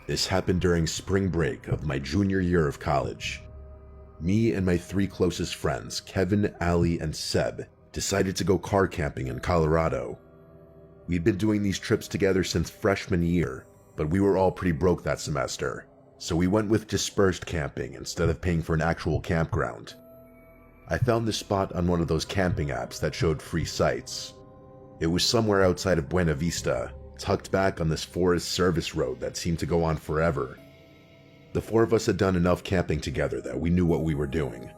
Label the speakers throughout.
Speaker 1: This happened during spring break of my junior year of college. Me and my 3 closest friends, Kevin, Ali, and Seb, decided to go car camping in Colorado. We'd been doing these trips together since freshman year, but we were all pretty broke that semester, so we went with dispersed camping instead of paying for an actual campground. I found this spot on one of those camping apps that showed free sites. It was somewhere outside of Buena Vista, tucked back on this forest service road that seemed to go on forever. The 4 of us had done enough camping together that we knew what we were doing.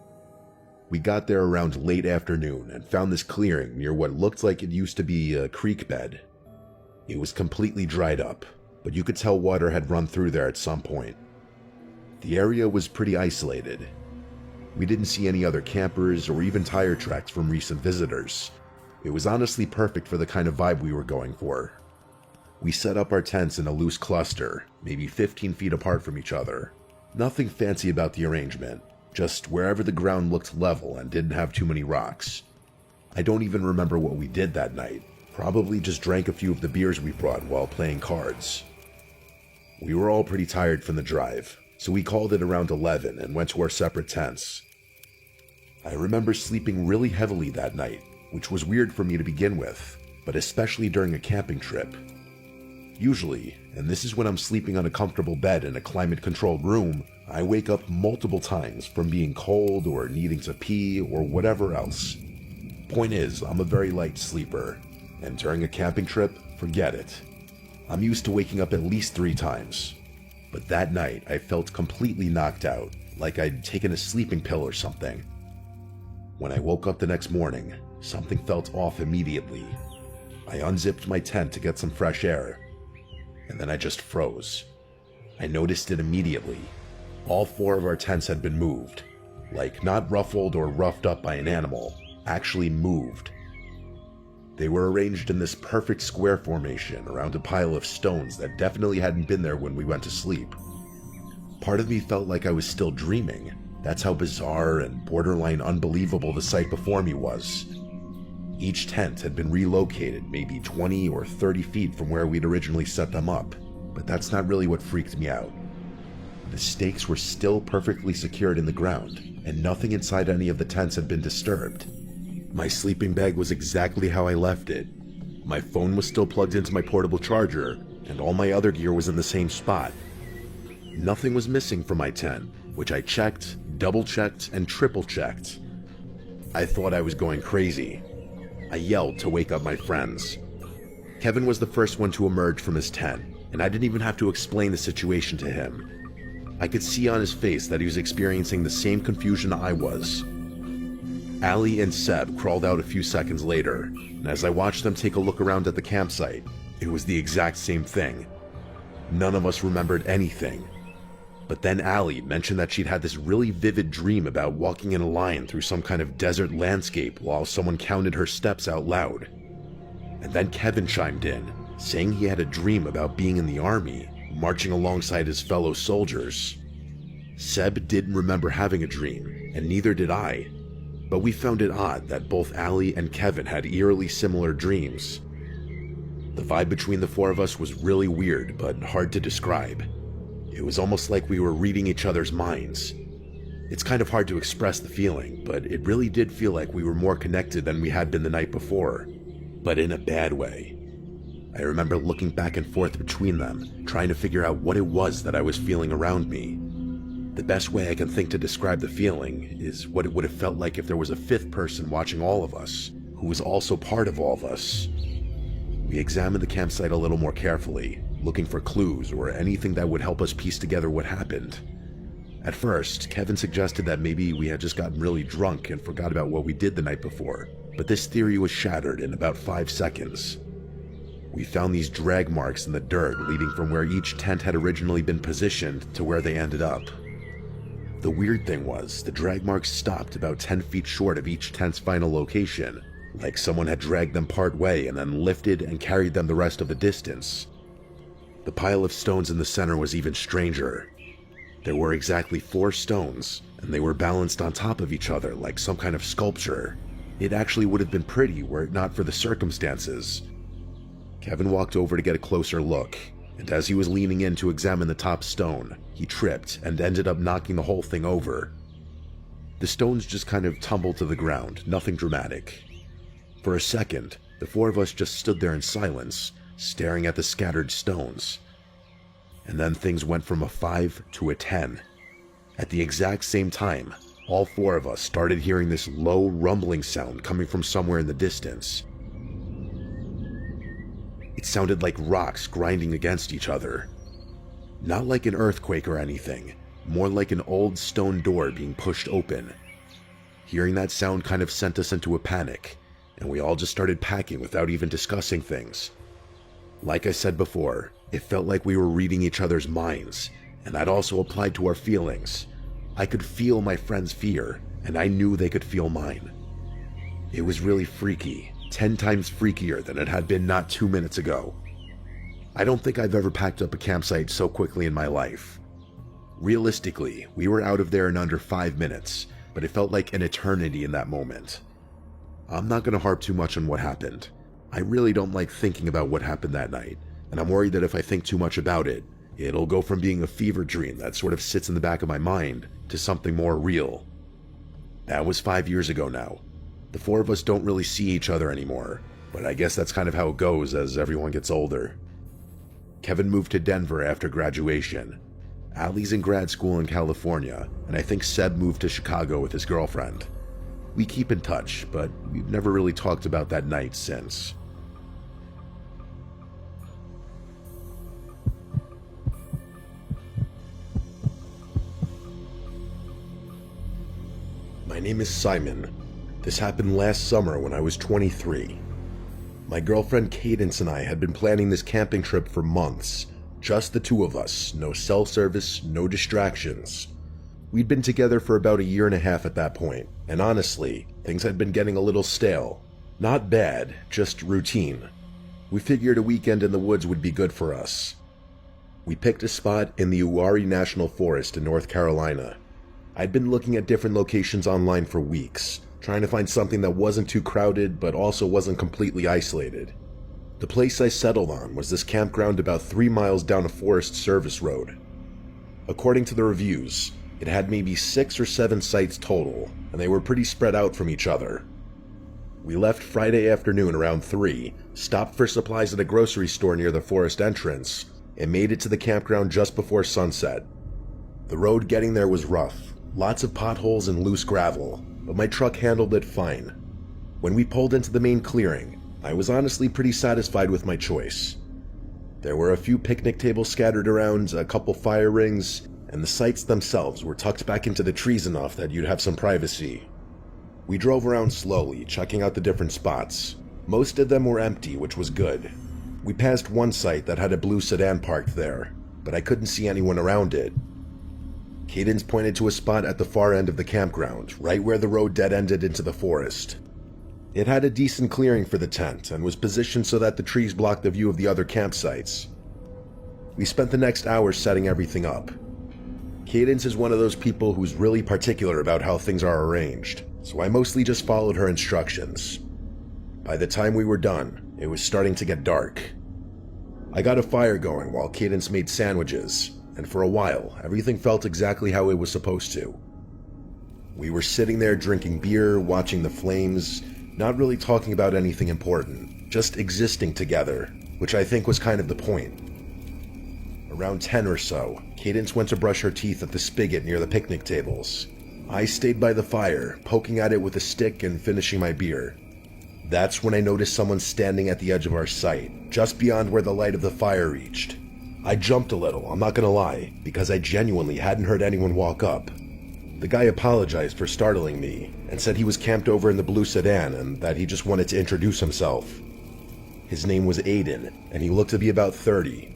Speaker 1: We got there around late afternoon and found this clearing near what looked like it used to be a creek bed. It was completely dried up, but you could tell water had run through there at some point. The area was pretty isolated. We didn't see any other campers or even tire tracks from recent visitors. It was honestly perfect for the kind of vibe we were going for. We set up our tents in a loose cluster, maybe 15 feet apart from each other. Nothing fancy about the arrangement, just wherever the ground looked level and didn't have too many rocks. I don't even remember what we did that night. Probably just drank a few of the beers we brought while playing cards. We were all pretty tired from the drive, so we called it around 11 and went to our separate tents. I remember sleeping really heavily that night, which was weird for me to begin with, but especially during a camping trip. Usually, and this is when I'm sleeping on a comfortable bed in a climate-controlled room, I wake up multiple times from being cold or needing to pee or whatever else. Point is, I'm a very light sleeper, and during a camping trip, forget it. I'm used to waking up at least 3 times. But that night, I felt completely knocked out, like I'd taken a sleeping pill or something. When I woke up the next morning, something felt off immediately. I unzipped my tent to get some fresh air, and then I just froze. I noticed it immediately. All 4 of our tents had been moved. Like, not ruffled or roughed up by an animal, actually moved. They were arranged in this perfect square formation around a pile of stones that definitely hadn't been there when we went to sleep. Part of me felt like I was still dreaming. That's how bizarre and borderline unbelievable the sight before me was. Each tent had been relocated maybe 20 or 30 feet from where we'd originally set them up, but that's not really what freaked me out. The stakes were still perfectly secured in the ground, and nothing inside any of the tents had been disturbed. My sleeping bag was exactly how I left it. My phone was still plugged into my portable charger, and all my other gear was in the same spot. Nothing was missing from my tent, which I checked, double-checked, and triple-checked. I thought I was going crazy. I yelled to wake up my friends. Kevin was the first one to emerge from his tent, and I didn't even have to explain the situation to him. I could see on his face that he was experiencing the same confusion I was. Ali and Seb crawled out a few seconds later, and as I watched them take a look around at the campsite, it was the exact same thing. None of us remembered anything. But then Ali mentioned that she'd had this really vivid dream about walking in a line through some kind of desert landscape while someone counted her steps out loud. And then Kevin chimed in, saying he had a dream about being in the army, marching alongside his fellow soldiers. Seb didn't remember having a dream, and neither did I. But we found it odd that both Ali and Kevin had eerily similar dreams. The vibe between the 4 of us was really weird, but hard to describe. It was almost like we were reading each other's minds. It's kind of hard to express the feeling, but it really did feel like we were more connected than we had been the night before, but in a bad way. I remember looking back and forth between them, trying to figure out what it was that I was feeling around me. The best way I can think to describe the feeling is what it would have felt like if there was a 5th person watching all of us, who was also part of all of us. We examined the campsite a little more carefully, looking for clues or anything that would help us piece together what happened. At first, Kevin suggested that maybe we had just gotten really drunk and forgot about what we did the night before, but this theory was shattered in about 5 seconds. We found these drag marks in the dirt leading from where each tent had originally been positioned to where they ended up. The weird thing was, the drag marks stopped about 10 feet short of each tent's final location, like someone had dragged them part way and then lifted and carried them the rest of the distance. The pile of stones in the center was even stranger. There were exactly 4 stones, and they were balanced on top of each other like some kind of sculpture. It actually would have been pretty were it not for the circumstances. Kevin walked over to get a closer look, and as he was leaning in to examine the top stone, he tripped and ended up knocking the whole thing over. The stones just kind of tumbled to the ground, nothing dramatic. For a second, the four of us just stood there in silence, staring at the scattered stones. And then things went from a 5 to a 10. At the exact same time, all four of us started hearing this low rumbling sound coming from somewhere in the distance. It sounded like rocks grinding against each other. Not like an earthquake or anything, more like an old stone door being pushed open. Hearing that sound kind of sent us into a panic, and we all just started packing without even discussing things. Like I said before, it felt like we were reading each other's minds, and that also applied to our feelings. I could feel my friends' fear, and I knew they could feel mine. It was really freaky, 10 times freakier than it had been not 2 minutes ago. I don't think I've ever packed up a campsite so quickly in my life. Realistically, we were out of there in under 5 minutes, but it felt like an eternity in that moment. I'm not going to harp too much on what happened. I really don't like thinking about what happened that night, and I'm worried that if I think too much about it, it'll go from being a fever dream that sort of sits in the back of my mind to something more real. That was 5 years ago now. The four of us don't really see each other anymore, but I guess that's kind of how it goes as everyone gets older. Kevin moved to Denver after graduation. Allie's in grad school in California, and I think Seb moved to Chicago with his girlfriend. We keep in touch, but we've never really talked about that night since. My name is Simon. This happened last summer when I was 23. My girlfriend Cadence and I had been planning this camping trip for months. Just the two of us, no cell service, no distractions. We'd been together for about 1.5 years at that point, and honestly, things had been getting a little stale. Not bad, just routine. We figured a weekend in the woods would be good for us. We picked a spot in the Uwharrie National Forest in North Carolina. I'd been looking at different locations online for weeks, trying to find something that wasn't too crowded but also wasn't completely isolated. The place I settled on was this campground about 3 miles down a forest service road. According to the reviews, it had maybe 6 or 7 sites total, and they were pretty spread out from each other. We left Friday afternoon around 3, stopped for supplies at a grocery store near the forest entrance, and made it to the campground just before sunset. The road getting there was rough, lots of potholes and loose gravel, but my truck handled it fine. When we pulled into the main clearing, I was honestly pretty satisfied with my choice. There were a few picnic tables scattered around, a couple fire rings, and the sites themselves were tucked back into the trees enough that you'd have some privacy. We drove around slowly, checking out the different spots. Most of them were empty, which was good. We passed one site that had a blue sedan parked there, but I couldn't see anyone around it. Cadence pointed to a spot at the far end of the campground, right where the road dead-ended into the forest. It had a decent clearing for the tent and was positioned so that the trees blocked the view of the other campsites. We spent the next hour setting everything up. Cadence is one of those people who's really particular about how things are arranged, so I mostly just followed her instructions. By the time we were done, it was starting to get dark. I got a fire going while Cadence made sandwiches, and for a while, everything felt exactly how it was supposed to. We were sitting there drinking beer, watching the flames, not really talking about anything important, just existing together, which I think was kind of the point. Around 10 or so, Cadence went to brush her teeth at the spigot near the picnic tables. I stayed by the fire, poking at it with a stick and finishing my beer. That's when I noticed someone standing at the edge of our site, just beyond where the light of the fire reached. I jumped a little, I'm not gonna lie, because I genuinely hadn't heard anyone walk up. The guy apologized for startling me, and said he was camped over in the blue sedan and that he just wanted to introduce himself. His name was Aiden, and he looked to be about 30.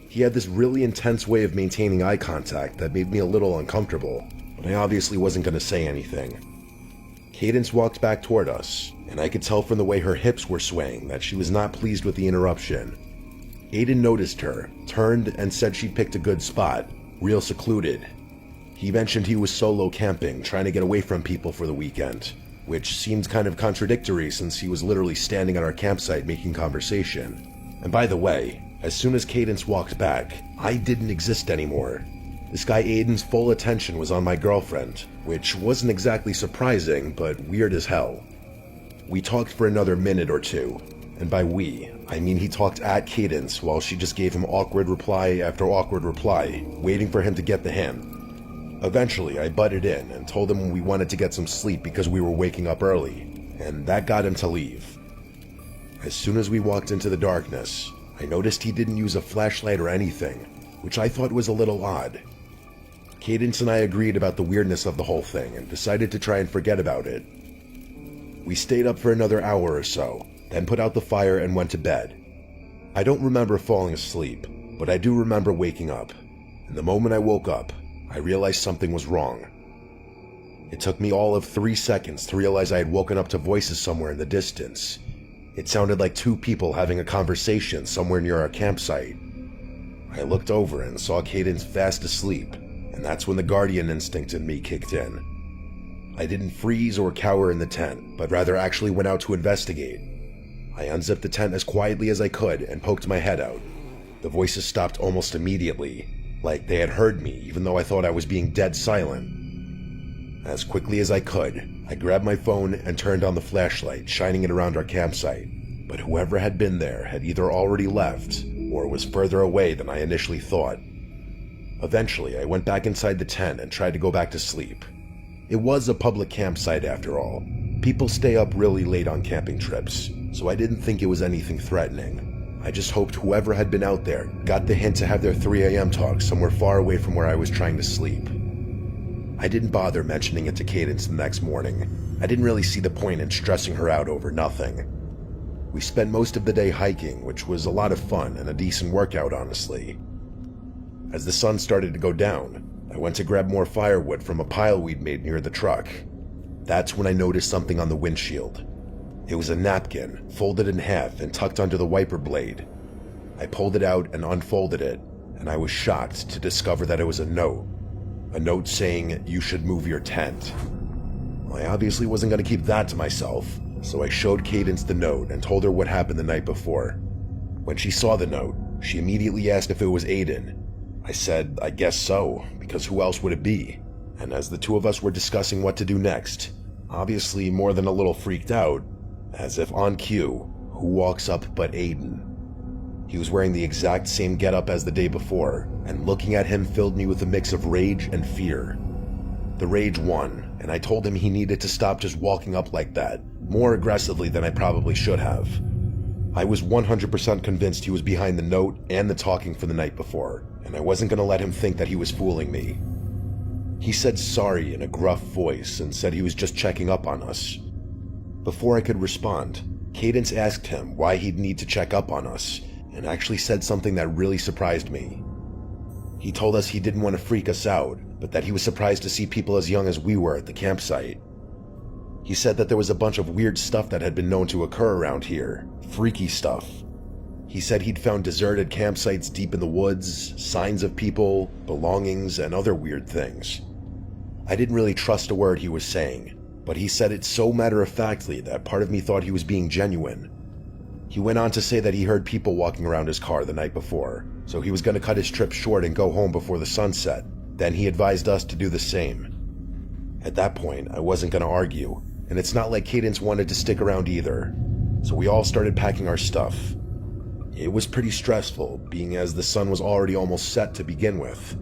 Speaker 1: He had this really intense way of maintaining eye contact that made me a little uncomfortable, but I obviously wasn't gonna say anything. Cadence walked back toward us, and I could tell from the way her hips were swaying that she was not pleased with the interruption. Aiden noticed her, turned, and said she'd picked a good spot, real secluded. He mentioned he was solo camping, trying to get away from people for the weekend, which seemed kind of contradictory since he was literally standing at our campsite making conversation. And by the way, As soon as Cadence walked back, I didn't exist anymore. This guy Aiden's full attention was on my girlfriend, which wasn't exactly surprising, but weird as hell. We talked for another minute or two, and by we, I mean he talked at Cadence while she just gave him awkward reply after awkward reply, waiting for him to get the hint. Eventually, I butted in and told him we wanted to get some sleep because we were waking up early, and that got him to leave. As soon as we walked into the darkness, I noticed he didn't use a flashlight or anything, which I thought was a little odd. Cadence and I agreed about the weirdness of the whole thing and decided to try and forget about it. We stayed up for another hour or so, then put out the fire and went to bed. I don't remember falling asleep, but I do remember waking up, and the moment I woke up, I realized something was wrong. It took me all of 3 seconds to realize I had woken up to voices somewhere in the distance. It sounded like two people having a conversation somewhere near our campsite. I looked over and saw Cadence fast asleep, and that's when the guardian instinct in me kicked in. I didn't freeze or cower in the tent, but rather actually went out to investigate. I unzipped the tent as quietly as I could and poked my head out. The voices stopped almost immediately, like they had heard me even though I thought I was being dead silent. As quickly as I could, I grabbed my phone and turned on the flashlight, shining it around our campsite, but whoever had been there had either already left or was further away than I initially thought. Eventually, I went back inside the tent and tried to go back to sleep. It was a public campsite after all. People stay up really late on camping trips, so I didn't think it was anything threatening. I just hoped whoever had been out there got the hint to have their 3 a.m. talk somewhere far away from where I was trying to sleep. I didn't bother mentioning it to Cadence the next morning. I didn't really see the point in stressing her out over nothing. We spent most of the day hiking, which was a lot of fun and a decent workout, honestly. As the sun started to go down, I went to grab more firewood from a pile we'd made near the truck. That's when I noticed something on the windshield. It was a napkin, folded in half and tucked under the wiper blade. I pulled it out and unfolded it, and I was shocked to discover that it was a note. A note saying, "You should move your tent." Well, I obviously wasn't going to keep that to myself, so I showed Cadence the note and told her what happened the night before. When she saw the note, she immediately asked if it was Aiden. I said, I guess so, because who else would it be? And as the two of us were discussing what to do next, obviously more than a little freaked out, as if on cue, who walks up but Aiden? He was wearing the exact same getup as the day before, and looking at him filled me with a mix of rage and fear. The rage won, and I told him he needed to stop just walking up like that, more aggressively than I probably should have. I was 100% convinced he was behind the note and the talking for the night before, and I wasn't going to let him think that he was fooling me. He said sorry in a gruff voice and said he was just checking up on us. Before I could respond, Cadence asked him why he'd need to check up on us, and actually said something that really surprised me. He told us he didn't want to freak us out, but that he was surprised to see people as young as we were at the campsite. He said that there was a bunch of weird stuff that had been known to occur around here, freaky stuff. He said he'd found deserted campsites deep in the woods, signs of people, belongings, and other weird things. I didn't really trust a word he was saying, but he said it so matter-of-factly that part of me thought he was being genuine. He went on to say that he heard people walking around his car the night before, so he was going to cut his trip short and go home before the sun set. Then he advised us to do the same. At that point, I wasn't going to argue, and it's not like Cadence wanted to stick around either, so we all started packing our stuff. It was pretty stressful, being as the sun was already almost set to begin with.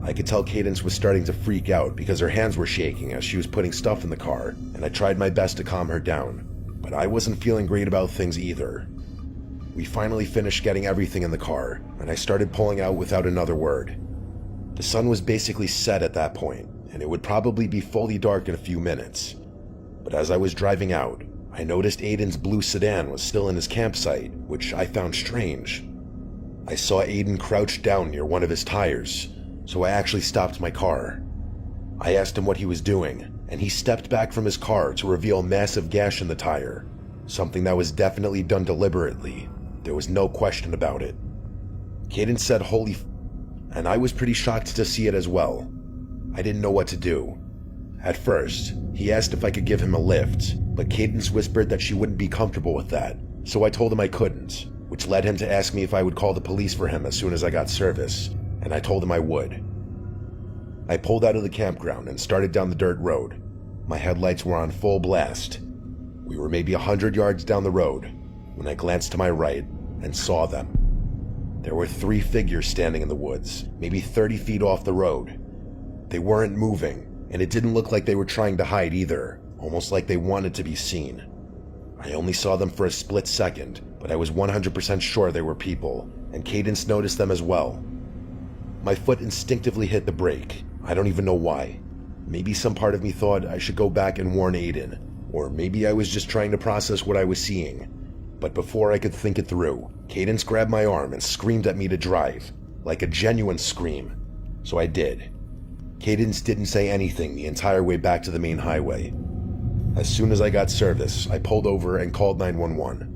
Speaker 1: I could tell Cadence was starting to freak out because her hands were shaking as she was putting stuff in the car, and I tried my best to calm her down. But I wasn't feeling great about things either. We finally finished getting everything in the car, and I started pulling out without another word. The sun was basically set at that point, and it would probably be fully dark in a few minutes. But as I was driving out, I noticed Aiden's blue sedan was still in his campsite, which I found strange. I saw Aiden crouched down near one of his tires, so I actually stopped my car. I asked him what he was doing, and he stepped back from his car to reveal a massive gash in the tire, something that was definitely done deliberately. There was no question about it. Cadence said holy f***, and I was pretty shocked to see it as well. I didn't know what to do. At first, he asked if I could give him a lift, but Cadence whispered that she wouldn't be comfortable with that, so I told him I couldn't, which led him to ask me if I would call the police for him as soon as I got service, and I told him I would. I pulled out of the campground and started down the dirt road. My headlights were on full blast. We were maybe 100 yards down the road when I glanced to my right and saw them. There were 3 figures standing in the woods, maybe 30 feet off the road. They weren't moving, and it didn't look like they were trying to hide either, almost like they wanted to be seen. I only saw them for a split second, but I was 100% sure they were people, and Cadence noticed them as well. My foot instinctively hit the brake. I don't even know why. Maybe some part of me thought I should go back and warn Aiden, or maybe I was just trying to process what I was seeing. But before I could think it through, Cadence grabbed my arm and screamed at me to drive, like a genuine scream. So I did. Cadence didn't say anything the entire way back to the main highway. As soon as I got service, I pulled over and called 911.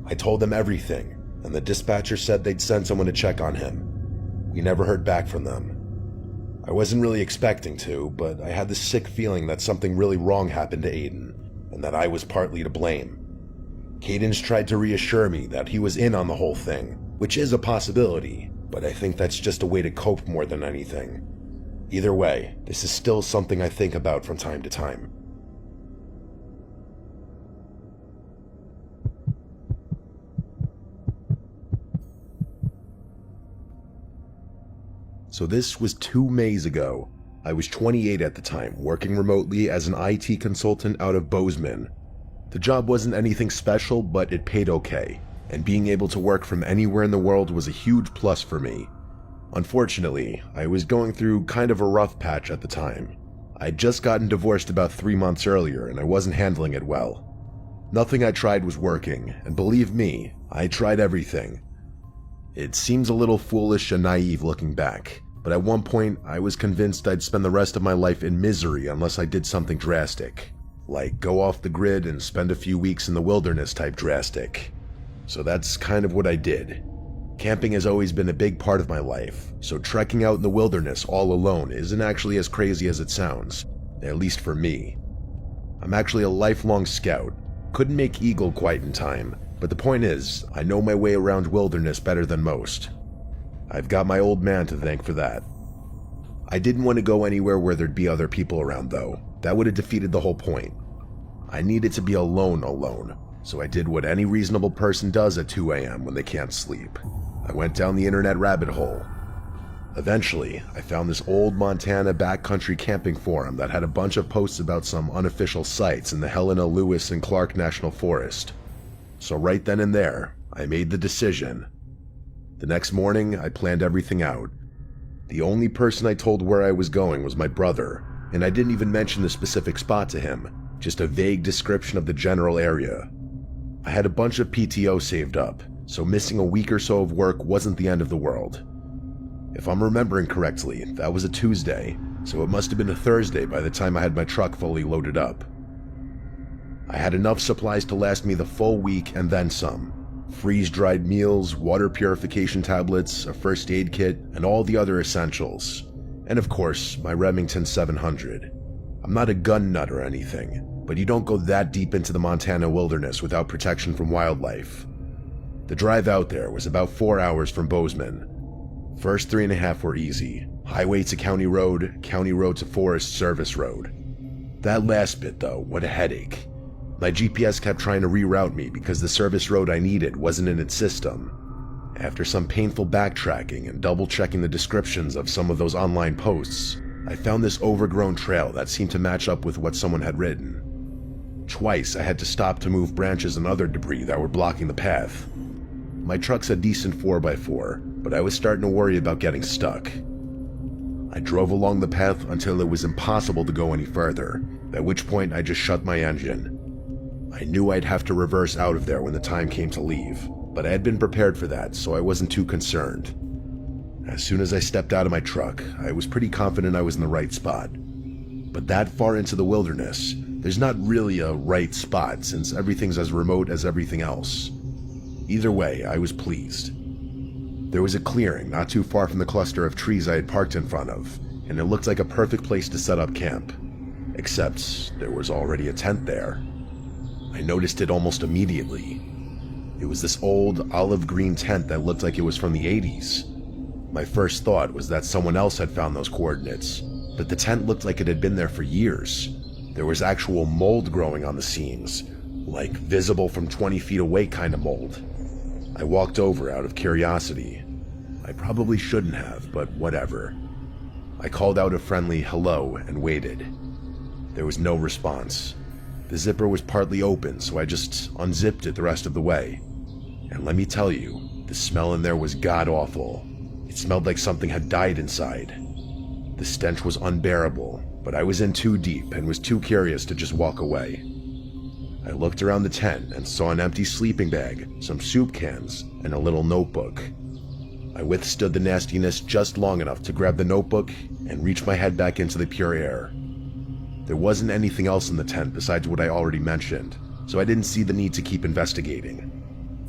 Speaker 1: I told them everything, and the dispatcher said they'd send someone to check on him. We never heard back from them. I wasn't really expecting to, but I had this sick feeling that something really wrong happened to Aiden, and that I was partly to blame. Cadence tried to reassure me that he was in on the whole thing, which is a possibility, but I think that's just a way to cope more than anything. Either way, this is still something I think about from time to time. So this was 2 Mays ago. I was 28 at the time, working remotely as an IT consultant out of Bozeman. The job wasn't anything special, but it paid okay, and being able to work from anywhere in the world was a huge plus for me. Unfortunately, I was going through kind of a rough patch at the time. I'd just gotten divorced about 3 months earlier, and I wasn't handling it well. Nothing I tried was working, and believe me, I tried everything. It seems a little foolish and naive looking back, but at one point I was convinced I'd spend the rest of my life in misery unless I did something drastic, like go off the grid and spend a few weeks in the wilderness type drastic. So that's kind of what I did. Camping has always been a big part of my life, so trekking out in the wilderness all alone isn't actually as crazy as it sounds, at least for me. I'm actually a lifelong scout. Couldn't make Eagle quite in time, but the point is, I know my way around wilderness better than most. I've got my old man to thank for that. I didn't want to go anywhere where there'd be other people around though. That would have defeated the whole point. I needed to be alone, so I did what any reasonable person does at 2 a.m. when they can't sleep. I went down the internet rabbit hole. Eventually, I found this old Montana backcountry camping forum that had a bunch of posts about some unofficial sites in the Helena, Lewis, and Clark National Forest. So right then and there, I made the decision. The next morning, I planned everything out. The only person I told where I was going was my brother, and I didn't even mention the specific spot to him, just a vague description of the general area. I had a bunch of PTO saved up, so missing a week or so of work wasn't the end of the world. If I'm remembering correctly, that was a Tuesday, so it must have been a Thursday by the time I had my truck fully loaded up. I had enough supplies to last me the full week and then some. Freeze-dried meals, water purification tablets, a first aid kit, and all the other essentials. And of course, my Remington 700. I'm not a gun nut or anything, but you don't go that deep into the Montana wilderness without protection from wildlife. The drive out there was about 4 hours from Bozeman. First 3.5 were easy. Highway to county road to Forest Service road. That last bit though, what a headache. My GPS kept trying to reroute me because the service road I needed wasn't in its system. After some painful backtracking and double-checking the descriptions of some of those online posts, I found this overgrown trail that seemed to match up with what someone had written. Twice I had to stop to move branches and other debris that were blocking the path. My truck's a decent 4x4, but I was starting to worry about getting stuck. I drove along the path until it was impossible to go any further, at which point I just shut my engine. I knew I'd have to reverse out of there when the time came to leave, but I had been prepared for that, so I wasn't too concerned. As soon as I stepped out of my truck, I was pretty confident I was in the right spot. But that far into the wilderness, there's not really a right spot since everything's as remote as everything else. Either way, I was pleased. There was a clearing not too far from the cluster of trees I had parked in front of, and it looked like a perfect place to set up camp. Except there was already a tent there. I noticed it almost immediately. It was this old olive green tent that looked like it was from the 80s. My first thought was that someone else had found those coordinates, but the tent looked like it had been there for years. There was actual mold growing on the seams, like visible from 20 feet away kind of mold. I walked over out of curiosity. I probably shouldn't have, but whatever. I called out a friendly hello and waited. There was no response. The zipper was partly open, so I just unzipped it the rest of the way. And let me tell you, the smell in there was god-awful. It smelled like something had died inside. The stench was unbearable, but I was in too deep and was too curious to just walk away. I looked around the tent and saw an empty sleeping bag, some soup cans, and a little notebook. I withstood the nastiness just long enough to grab the notebook and reach my head back into the pure air. There wasn't anything else in the tent besides what I already mentioned, so I didn't see the need to keep investigating.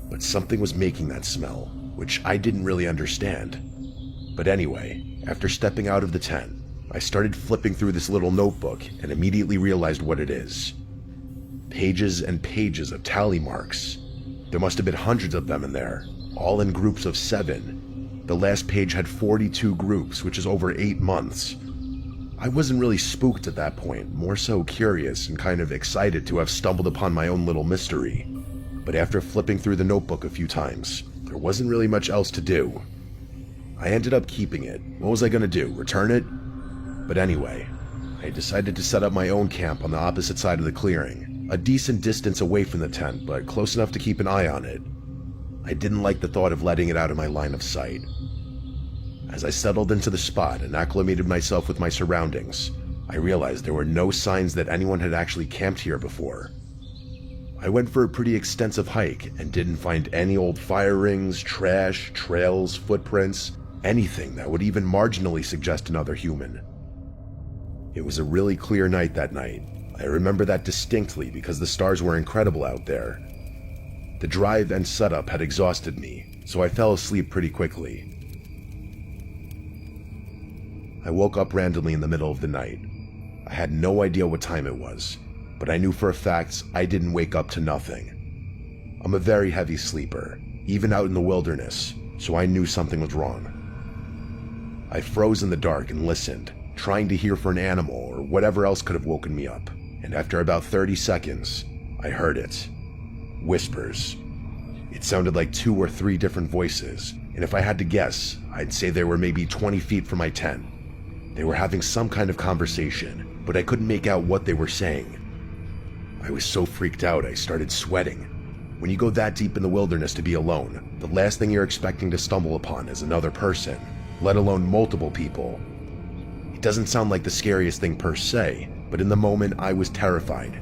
Speaker 1: But something was making that smell, which I didn't really understand. But anyway, after stepping out of the tent, I started flipping through this little notebook and immediately realized what it is. Pages and pages of tally marks. There must have been hundreds of them in there, all in groups of 7. The last page had 42 groups, which is over 8 months. I wasn't really spooked at that point, more so curious and kind of excited to have stumbled upon my own little mystery. But after flipping through the notebook a few times, there wasn't really much else to do. I ended up keeping it. What was I gonna do, return it? But anyway, I decided to set up my own camp on the opposite side of the clearing, a decent distance away from the tent, but close enough to keep an eye on it. I didn't like the thought of letting it out of my line of sight. As I settled into the spot and acclimated myself with my surroundings, I realized there were no signs that anyone had actually camped here before. I went for a pretty extensive hike and didn't find any old fire rings, trash, trails, footprints, anything that would even marginally suggest another human. It was a really clear night that night. I remember that distinctly because the stars were incredible out there. The drive and setup had exhausted me, so I fell asleep pretty quickly. I woke up randomly in the middle of the night. I had no idea what time it was, but I knew for a fact I didn't wake up to nothing. I'm a very heavy sleeper, even out in the wilderness, so I knew something was wrong. I froze in the dark and listened, trying to hear for an animal or whatever else could have woken me up, and after about 30 seconds, I heard it. Whispers. It sounded like 2 or 3 different voices, and if I had to guess, I'd say they were maybe 20 feet from my tent. They were having some kind of conversation, but I couldn't make out what they were saying. I was so freaked out I started sweating. When you go that deep in the wilderness to be alone, the last thing you're expecting to stumble upon is another person, let alone multiple people. It doesn't sound like the scariest thing per se, but in the moment I was terrified.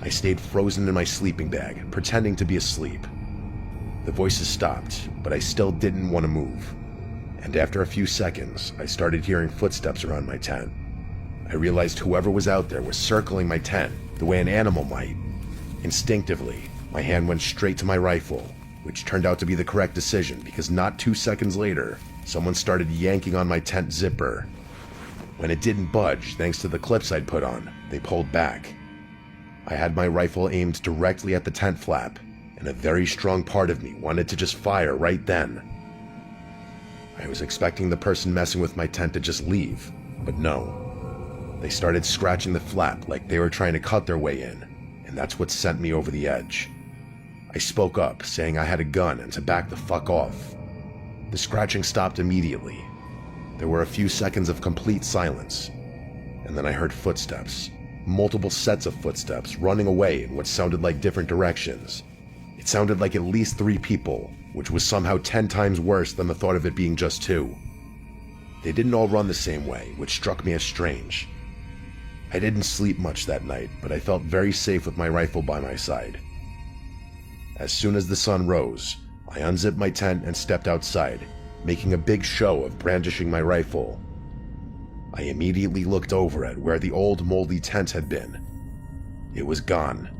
Speaker 1: I stayed frozen in my sleeping bag, pretending to be asleep. The voices stopped, but I still didn't want to move. And after a few seconds, I started hearing footsteps around my tent. I realized whoever was out there was circling my tent, the way an animal might. Instinctively, my hand went straight to my rifle, which turned out to be the correct decision because not 2 seconds later, someone started yanking on my tent zipper. When it didn't budge, thanks to the clips I'd put on, they pulled back. I had my rifle aimed directly at the tent flap, and a very strong part of me wanted to just fire right then. I was expecting the person messing with my tent to just leave, but no. They started scratching the flap like they were trying to cut their way in, and that's what sent me over the edge. I spoke up, saying I had a gun and to back the fuck off. The scratching stopped immediately. There were a few seconds of complete silence, and then I heard footsteps, multiple sets of footsteps running away in what sounded like different directions. It sounded like at least 3 people, which was somehow 10 times worse than the thought of it being just 2. They didn't all run the same way, which struck me as strange. I didn't sleep much that night, but I felt very safe with my rifle by my side. As soon as the sun rose, I unzipped my tent and stepped outside, making a big show of brandishing my rifle. I immediately looked over at where the old moldy tent had been. It was gone.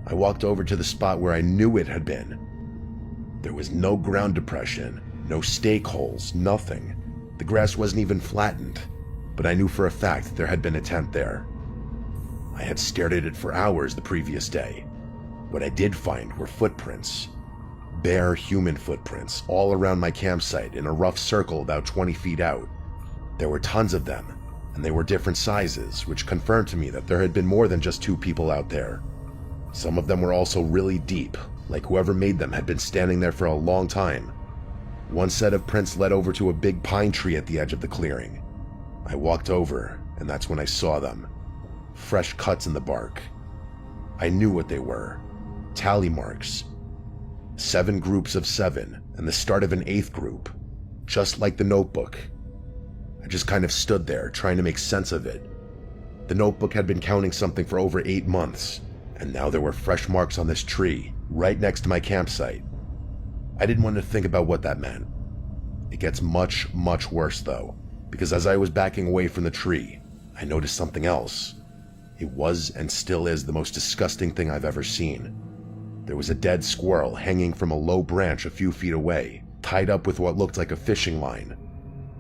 Speaker 1: I walked over to the spot where I knew it had been. There was no ground depression, no stake holes, nothing. The grass wasn't even flattened, but I knew for a fact there had been a tent there. I had stared at it for hours the previous day. What I did find were footprints, bare human footprints all around my campsite in a rough circle about 20 feet out. There were tons of them, and they were different sizes, which confirmed to me that there had been more than just 2 people out there. Some of them were also really deep, like whoever made them had been standing there for a long time. One set of prints led over to a big pine tree at the edge of the clearing. I walked over, and that's when I saw them. Fresh cuts in the bark. I knew what they were. Tally marks. 7 groups of 7, and the start of an 8th group. Just like the notebook. I just kind of stood there, trying to make sense of it. The notebook had been counting something for over 8 months, and now there were fresh marks on this tree, right next to my campsite. I didn't want to think about what that meant. It gets much, much worse though, because as I was backing away from the tree, I noticed something else. It was and still is the most disgusting thing I've ever seen. There was a dead squirrel hanging from a low branch a few feet away, tied up with what looked like a fishing line.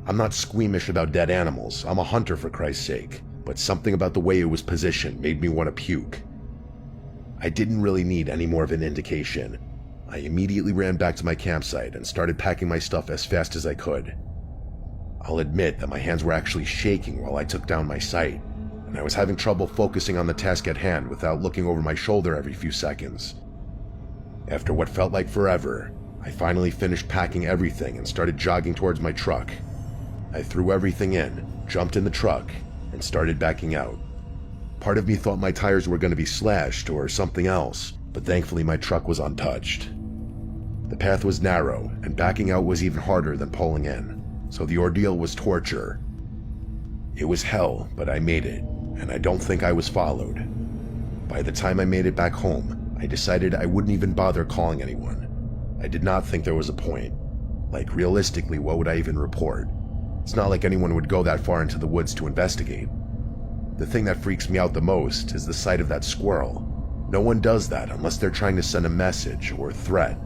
Speaker 1: I'm not squeamish about dead animals, I'm a hunter for Christ's sake, but something about the way it was positioned made me want to puke. I didn't really need any more of an indication. I immediately ran back to my campsite and started packing my stuff as fast as I could. I'll admit that my hands were actually shaking while I took down my sight, and I was having trouble focusing on the task at hand without looking over my shoulder every few seconds. After what felt like forever, I finally finished packing everything and started jogging towards my truck. I threw everything in, jumped in the truck, and started backing out. Part of me thought my tires were going to be slashed or something else, but thankfully my truck was untouched. The path was narrow, and backing out was even harder than pulling in, so the ordeal was torture. It was hell, but I made it, and I don't think I was followed. By the time I made it back home, I decided I wouldn't even bother calling anyone. I did not think there was a point. Like, realistically, what would I even report? It's not like anyone would go that far into the woods to investigate. The thing that freaks me out the most is the sight of that squirrel. No one does that unless they're trying to send a message or threat.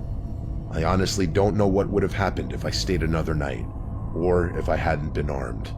Speaker 1: I honestly don't know what would have happened if I stayed another night, or if I hadn't been armed.